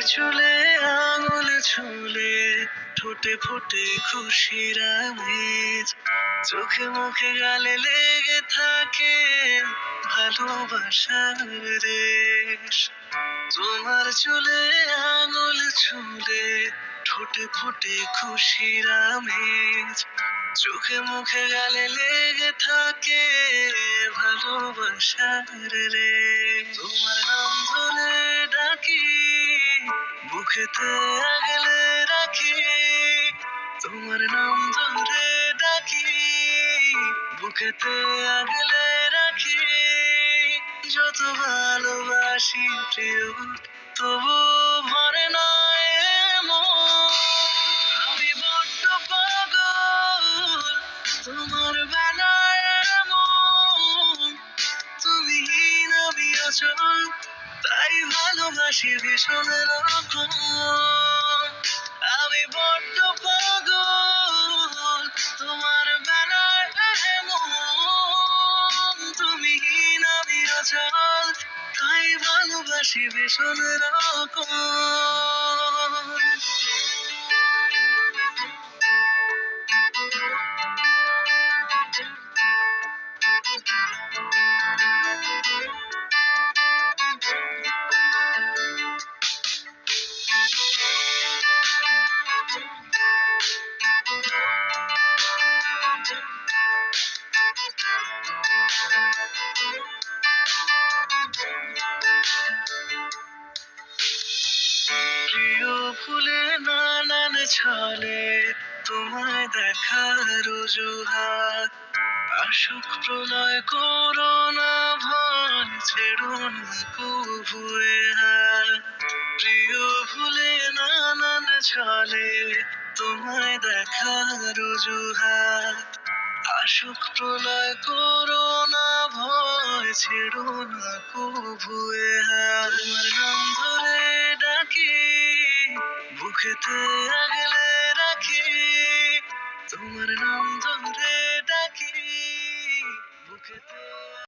চুলে আঙুল ছুলে ঠোঁটে ফোটে খুশির আমেজ, চোখে মুখে গালে লেগে থাকে ভালোবাসার রেশ। তোমার চুলে আঙুল ছুলে ঠোঁটে ফোটে খুশির আমেজ, চোখে মুখে গালে লেগে থাকে ভালোবাসার রেশ। তোমার নাম ধরে ডাকি, বুকেতে আগলে রাখি। তোমার নাম ধরে ডাকি, বুকেতে আগলে রাখি। যত ভালোবাসি প্রিয়, তবু ভরে না এ মন। আমি বড্ড পাগল তোমার বেলায় এমন। তুমি হীন আমি অচল, তাই ভালোবাসি ভীষণ রকম। আমি বড্ড পাগল তোমার বেলায় এমন। তুমি হীন আমি অচল, তাই ভালোবাসি ভীষণ রকম। প্রিয় ফুলে নানান ছলে তোমায় দেখার অজুহাত, আশুক প্রলয় করো না ভয়, ছেড়ো না কবুয়ে হাত। প্রিয় ফুলে নানান ছলে তোমায় দেখার অজুহাত, আশুক প্রলয় করো না ভয়, ছেড়ো না কবুয়ে হাত। তোমার নাম ধরে ডাকি, বুকেতে আগলে রাখি। তোমার নাম ধরে ডাকি, বুকেতে